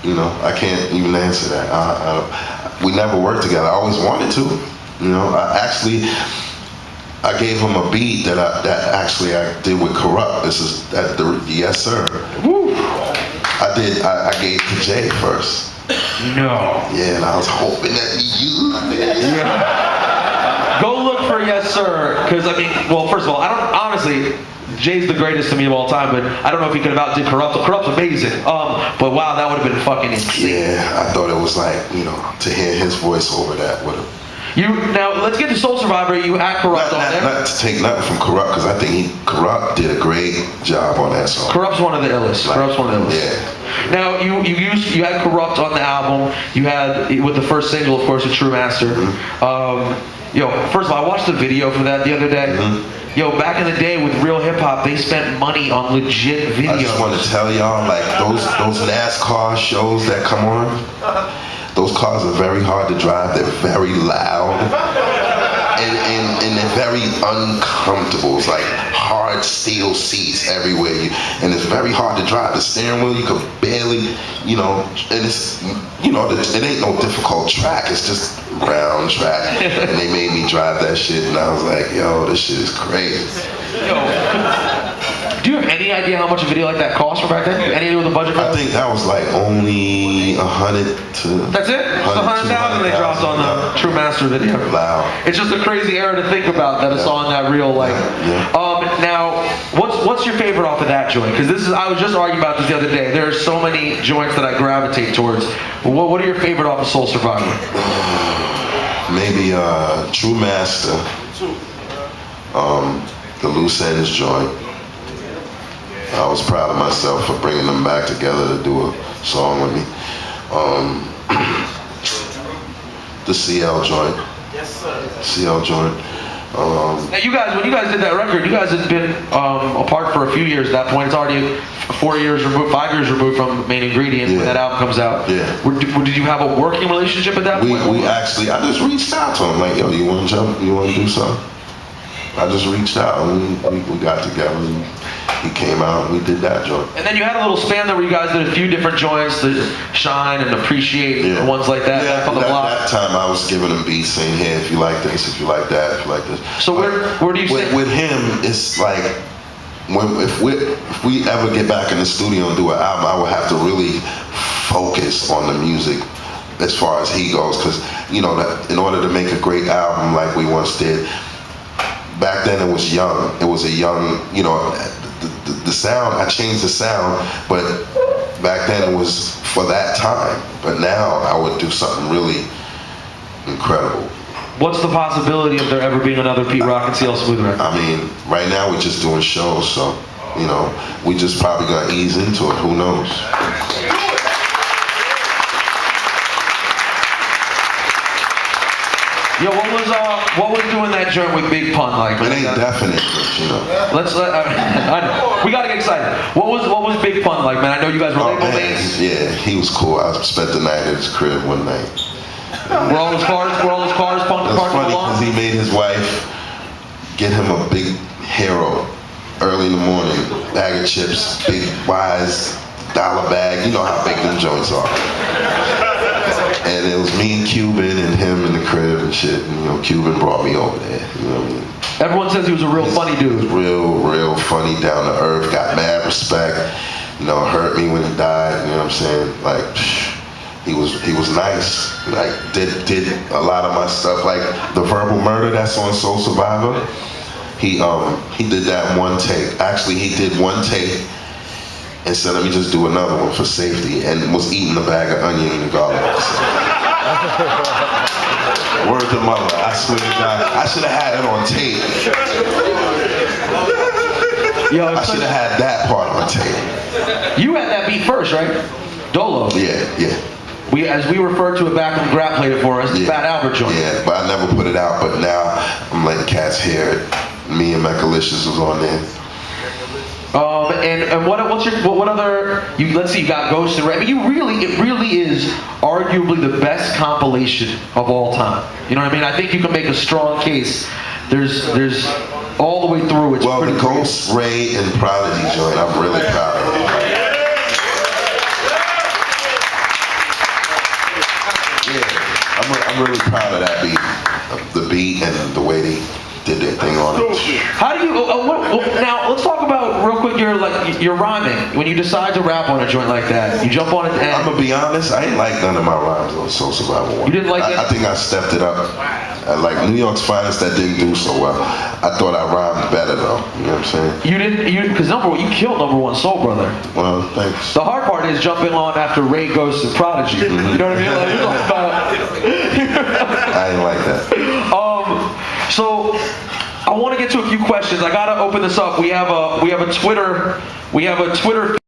You know, I can't even answer that. We never worked together. I always wanted to. You know, I gave him a beat that I did with Corrupt. This is the Yes Sir. Woo. I gave to Jay first. No. Yeah, and I was hoping that he used it. Yeah. Go look for Yes Sir, because I mean, well, first of all, I don't honestly. Jay's the greatest to me of all time, but I don't know if he could have outdid Corrupt. Corrupt's amazing. But wow, that would have been fucking insane. Yeah, I thought it was like, you know, to hear his voice over that would have. Now let's get to Soul Survivor. You had Corrupt on there. Not to take nothing from Corrupt, because I think Corrupt did a great job on that song. Corrupt's one of the illest. Corrupt's one of the illest. Yeah. Now you had Corrupt on the album. You had with the first single, of course, a True Master. Mm-hmm. First of all, I watched the video for that the other day. Mm-hmm. Yo, back in the day with real hip hop, they spent money on legit videos. I just want to tell y'all, like those NASCAR shows that come on, those cars are very hard to drive. They're very loud, and they're very uncomfortable. It's like hard steel seats everywhere, and it's very hard to drive. The steering wheel, you could barely, you know, and it's, you know, it ain't no difficult track. It's just round track, and they made me drive that shit, and I was like, yo, this shit is crazy. Yo, do you have any idea how much a video like that cost for back then? Any idea what the budget was? I think that was like only 100 to. That's it? Just 100,000 they dropped on the True Master video. Wow. It's just a crazy era to think about that it's on that real like. Yeah. Now, what's your favorite off of that joint? Because I was just arguing about this the other day. There are so many joints that I gravitate towards. What are your favorite off of Soul Survivor? Maybe True Master. The Loose Ends joint. I was proud of myself for bringing them back together to do a song with me. The CL joint. Yes, sir. CL joint. Now you guys, when you guys did that record, you guys had been apart for a few years at that point. It's already 4 years removed, 5 years removed from Main Ingredient when that album comes out. Yeah. Did you have a working relationship at that point? We actually, I just reached out to him like, yo, you want to jump? You want to do something? I just reached out and we got together and he came out and we did that joint. And then you had a little span there where you guys did a few different joints, the Shine and Appreciate, ones like that. Yeah, on the block. That time I was giving him beats saying, hey, if you like this, if you like that, if you like this. So where do you sit? With him, it's like, if we ever get back in the studio and do an album, I would have to really focus on the music as far as he goes, because, you know, that in order to make a great album like we once did, back then it was young. It was a young, you know, the sound, I changed the sound, but back then it was for that time. But now I would do something really incredible. What's the possibility of there ever being another Pete Rock and CL Smooth record? I mean, right now we're just doing shows, so, you know, we just probably gonna ease into it, who knows? Yo, what was doing that joint with Big Pun like? It ain't definite, but, you know. I know. We gotta get excited. What was Big Pun like, man? I know you guys were label mates. Yeah, he was cool. I spent the night at his crib one night. Were all his cars parked That's funny along? because he made his wife get him a big hero early in the morning, bag of chips, big wise dollar bag. You know how big them joints are. And it was me and Cuban and him in the crib and shit. And, you know, Cuban brought me over there. You know what I mean? Everyone says he was a real funny dude. Real funny, down to earth. Got mad respect. You know, hurt me when he died. You know what I'm saying? Like, he was nice. Like, did a lot of my stuff. Like the Verbal Murder that's on Soul Survivor. He did that one take. Actually, he did one take and said, let me just do another one for safety, and was eating a bag of onion and garlic. Word to mother, I swear to God, I should have had it on tape. Yo, I should have had that part on tape. You had that beat first, right? Dolo. Yeah. As we referred to it back when Grap played it for us, the Fat Albert joint. Yeah, but I never put it out, but now I'm letting cats hear it. Me and Mechalicious was on there. And what other, let's see, you got Ghost and Red. I mean, it really is arguably the best compilation of all time. You know what I mean? I think you can make a strong case. There's all the way through. It's well, the Ghost, Ray, and Prodigy joint, I'm really proud of it. proud of that beat, the beat and the way they did their thing on it. How do you? Now let's talk about real quick your rhyming. When you decide to rap on a joint like that, you jump on it. And I'm gonna be honest, I didn't like none of my rhymes on Soul Survival 1. You didn't like it? I think I stepped it up. Like New York's Finest, that didn't do so well. I thought I rhymed better though. You know what I'm saying? You didn't, because you killed #1 Soul Brother. Well, thanks. The hard part is jumping on after Ray goes to Prodigy. You know what I mean? Like, you're talking about. I didn't like that. So I want to get to a few questions. I gotta open this up. We have a Twitter